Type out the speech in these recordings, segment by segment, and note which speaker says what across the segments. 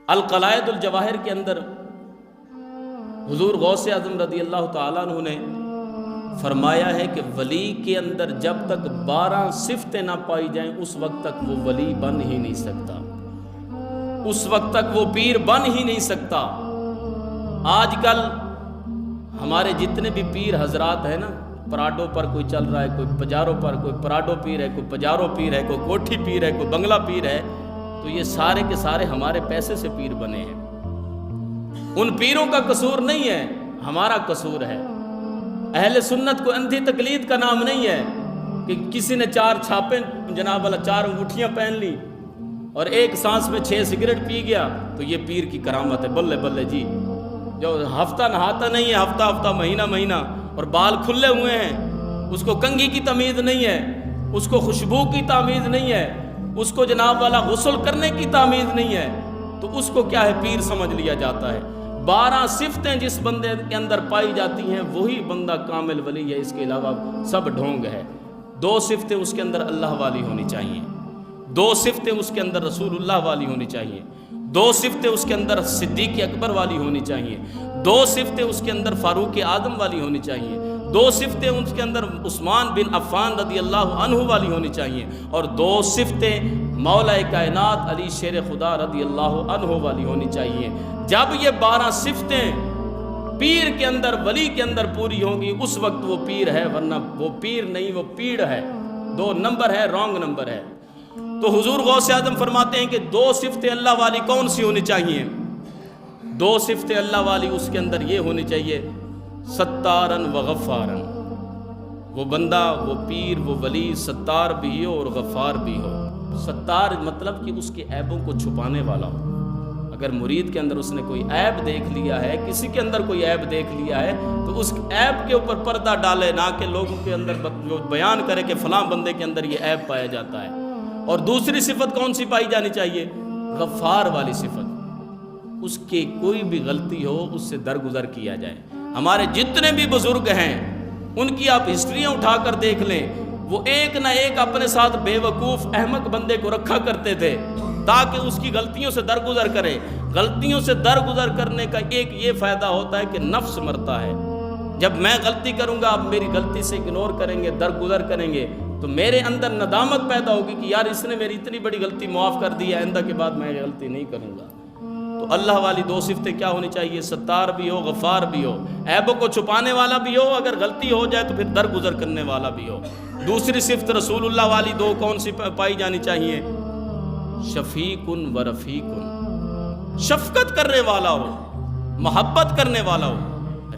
Speaker 1: القلائد الجواہر کے اندر حضور غوث اعظم رضی اللہ تعالیٰ عنہ نے فرمایا ہے کہ ولی کے اندر جب تک 12 صفتیں نہ پائی جائیں اس وقت تک وہ ولی بن ہی نہیں سکتا، اس وقت تک وہ پیر بن ہی نہیں سکتا۔ آج کل ہمارے جتنے بھی پیر حضرات ہیں نا، پراڈو پر کوئی چل رہا ہے، کوئی پجاروں پر، کوئی پراڈو پیر ہے، کوئی پجارو پیر ہے، کوئی کوٹھی پیر ہے، کوئی بنگلہ پیر ہے، تو یہ سارے کے سارے ہمارے پیسے سے پیر بنے ہیں۔ ان پیروں کا قصور نہیں ہے، ہمارا قصور ہے۔ اہل سنت کو اندھی تقلید کا نام نہیں ہے کہ کسی نے 4 چھاپیں جناب والا 4 انگوٹھیاں پہن لی اور ایک سانس میں 6 سگریٹ پی گیا تو یہ پیر کی کرامت ہے۔ بلے بلے جی، جو ہفتہ نہاتا نہیں ہے، ہفتہ ہفتہ مہینہ مہینہ، اور بال کھلے ہوئے ہیں، اس کو کنگھی کی تمیز نہیں ہے، اس کو خوشبو کی تمیز نہیں ہے، اس کو جناب والا غسل کرنے کی تمیز نہیں ہے، تو اس کو کیا ہے، پیر سمجھ لیا جاتا ہے۔ 12 صفتیں جس بندے کے اندر پائی جاتی ہیں وہی بندہ کامل ولی ہے، اس کے علاوہ سب ڈھونگ ہے۔ 2 صفتیں اس کے اندر اللہ والی ہونی چاہیے، 2 صفتیں اس کے اندر رسول اللہ والی ہونی چاہیے، 2 صفتیں اس کے اندر صدیق اکبر والی ہونی چاہیے، 2 صفتیں اس کے اندر فاروق اعظم والی ہونی چاہیے، 2 صفتیں اس کے اندر عثمان بن عفان رضی اللہ عنہ والی ہونی چاہیے، اور 2 صفتیں مولا کائنات علی شیر خدا رضی اللہ عنہ والی ہونی چاہیے۔ جب یہ 12 صفتیں پیر کے اندر، ولی کے اندر پوری ہوں گی اس وقت وہ پیر ہے، ورنہ وہ پیر نہیں، وہ پیڑ ہے۔ 2 نمبر ہے، رانگ نمبر ہے۔ تو حضور غوث اعظم فرماتے ہیں کہ 2 صفتیں اللہ والی کون سی ہونی چاہیے؟ 2 صفتیں اللہ والی اس کے اندر یہ ہونی چاہیے، ستارن و غفارن۔ وہ بندہ، وہ پیر، وہ ولی ستار بھی ہو اور غفار بھی ہو۔ ستار مطلب کہ اس کے عیبوں کو چھپانے والا ہو۔ اگر مرید کے اندر اس نے کوئی عیب دیکھ لیا ہے، کسی کے اندر کوئی عیب دیکھ لیا ہے، تو اس عیب کے اوپر پردہ ڈالے، نہ کہ لوگوں کے اندر جو بیان کرے کہ فلاں بندے کے اندر یہ عیب پایا جاتا ہے۔ اور دوسری صفت کون سی پائی جانی چاہیے؟ غفار والی صفت۔ اس کی کوئی بھی غلطی ہو اس سے درگزر کیا جائے۔ ہمارے جتنے بھی بزرگ ہیں ان کی آپ ہسٹریاں اٹھا کر دیکھ لیں، وہ ایک نہ ایک اپنے ساتھ بے وقوف احمق بندے کو رکھا کرتے تھے تاکہ اس کی غلطیوں سے درگزر کرے۔ غلطیوں سے درگزر کرنے کا ایک یہ فائدہ ہوتا ہے کہ نفس مرتا ہے۔ جب میں غلطی کروں گا، آپ میری غلطی سے اگنور کریں گے، درگزر کریں گے، تو میرے اندر ندامت پیدا ہوگی کہ یار اس نے میری اتنی بڑی غلطی معاف کر دی ہے، آئندہ کے بعد میں یہ غلطی نہیں کروں گا۔ تو اللہ والی 2 صفتیں کیا ہونی چاہیے؟ ستار بھی ہو، غفار بھی ہو، عیبوں کو چھپانے والا بھی ہو، اگر غلطی ہو جائے تو پھر درگزر کرنے والا بھی ہو۔ دوسری صفت رسول اللہ والی 2 کون سی پائی جانی چاہیے؟ شفیق و رفیق، شفقت کرنے والا ہو، محبت کرنے والا ہو۔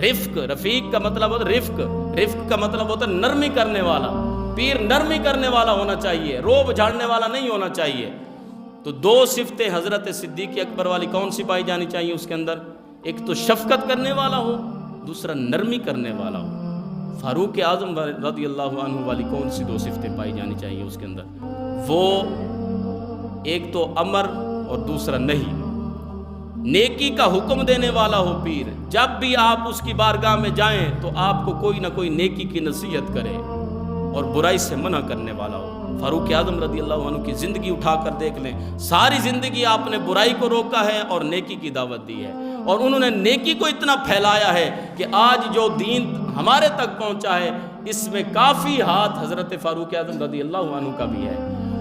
Speaker 1: رفق، رفیق کا مطلب ہوتا ہے رفق، رفق کا مطلب ہوتا ہے نرمی کرنے والا۔ پیر نرمی کرنے والا ہونا چاہیے، روب جھاڑنے والا نہیں ہونا چاہیے۔ تو 2 صفتیں حضرت صدیق اکبر والی کون سی پائی جانی چاہیے اس کے اندر؟ ایک تو شفقت کرنے والا ہو، دوسرا نرمی کرنے والا ہو۔ فاروق اعظم رضی اللہ عنہ والی کون سی 2 صفتیں پائی جانی چاہیے اس کے اندر؟ وہ ایک تو امر اور دوسرا نہیں، نیکی کا حکم دینے والا ہو پیر۔ جب بھی آپ اس کی بارگاہ میں جائیں تو آپ کو کوئی نہ کوئی نیکی کی نصیحت کرے اور برائی سے منع کرنے والا ہو۔ فاروق اعظم رضی اللہ عنہ کی زندگی اٹھا کر دیکھ لیں، ساری زندگی آپ نے برائی کو روکا ہے اور نیکی کی دعوت دی ہے، اور انہوں نے نیکی کو اتنا پھیلایا ہے کہ آج جو دین ہمارے تک پہنچا ہے اس میں کافی ہاتھ حضرت فاروق اعظم رضی اللہ عنہ کا بھی ہے۔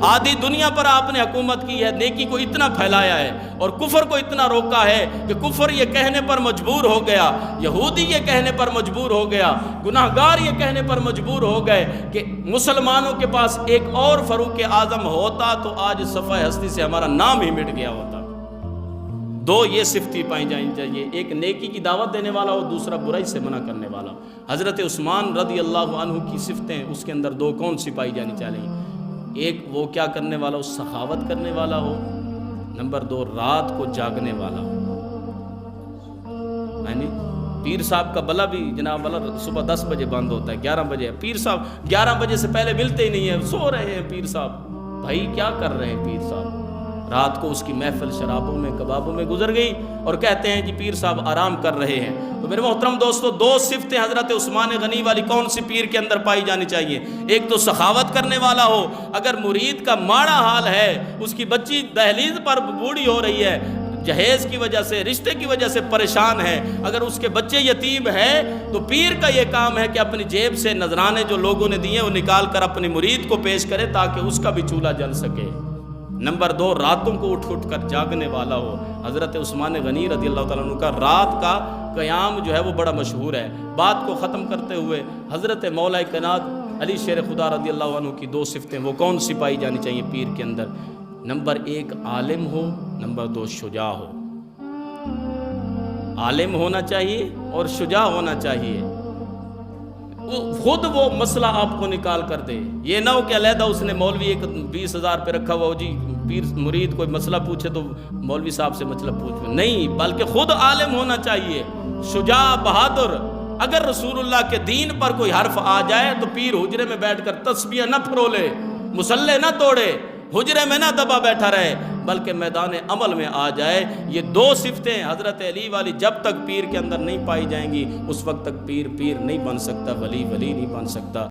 Speaker 1: آدھی دنیا پر آپ نے حکومت کی ہے، نیکی کو اتنا پھیلایا ہے اور کفر کو اتنا روکا ہے کہ کفر یہ کہنے پر مجبور ہو گیا، یہودی یہ کہنے پر مجبور ہو گیا، گناہگار یہ کہنے پر مجبور ہو گئے کہ مسلمانوں کے پاس ایک اور فاروق اعظم ہوتا تو آج صفحہ ہستی سے ہمارا نام ہی مٹ گیا ہوتا۔ 2 یہ صفتیں پائی جانی چاہیے، ایک نیکی کی دعوت دینے والا ہو، دوسرا برائی سے منع کرنے والا ہو۔ حضرت عثمان رضی اللہ عنہ کی صفتیں اس کے اندر 2 کون سی پائی جانی چاہیے؟ ایک وہ کیا کرنے والا ہو، سخاوت کرنے والا ہو، نمبر 2 رات کو جاگنے والا ہو۔ یعنی پیر صاحب کا بلا بھی جناب والا صبح 10 بجے بند ہوتا ہے، 11 بجے پیر صاحب 11 بجے سے پہلے ملتے ہی نہیں ہیں، سو رہے ہیں پیر صاحب۔ بھائی کیا کر رہے ہیں پیر صاحب؟ رات کو اس کی محفل شرابوں میں کبابوں میں گزر گئی اور کہتے ہیں کہ پیر صاحب آرام کر رہے ہیں۔ تو میرے محترم دوستو، 2 صفتیں حضرت عثمان غنی والی کون سی پیر کے اندر پائی جانی چاہیے؟ ایک تو سخاوت کرنے والا ہو، اگر مرید کا ماڑا حال ہے، اس کی بچی دہلیز پر بوڑھی ہو رہی ہے، جہیز کی وجہ سے، رشتے کی وجہ سے پریشان ہے، اگر اس کے بچے یتیم ہے تو پیر کا یہ کام ہے کہ اپنی جیب سے نذرانے جو لوگوں نے دیے وہ نکال کر اپنے مرید کو پیش کرے تاکہ اس کا بھی چولہا جل سکے۔ نمبر 2، راتوں کو اٹھ کر جاگنے والا ہو۔ حضرت عثمان غنی رضی اللہ تعالیٰ عنہ کا رات کا قیام جو ہے وہ بڑا مشہور ہے۔ بات کو ختم کرتے ہوئے حضرت مولا کائنات علی شیر خدا رضی اللہ عنہ کی 2 صفتیں وہ کون سی پائی جانی چاہیے پیر کے اندر؟ نمبر 1 عالم ہو، نمبر 2 شجاع ہو۔ عالم ہونا چاہیے اور شجاع ہونا چاہیے، خود وہ مسئلہ آپ کو نکال کر دے۔ یہ نہ ہو کہ علیحدہ اس نے مولوی ایک 20,000 پہ رکھا ہوا ہو، جی پیر مرید کوئی مسئلہ پوچھے تو مولوی صاحب سے مسئلہ پوچھے، نہیں، بلکہ خود عالم ہونا چاہیے، شجاع، بہادر۔ اگر رسول اللہ کے دین پر کوئی حرف آ جائے تو پیر حجرے میں بیٹھ کر تسبیح نہ پھرولے، مصلے نہ توڑے، حجرے میں نہ دبا بیٹھا رہے، بلکہ میدان عمل میں آ جائے۔ یہ 2 صفتیں حضرت علی والی جب تک پیر کے اندر نہیں پائی جائیں گی اس وقت تک پیر نہیں بن سکتا، ولی نہیں بن سکتا۔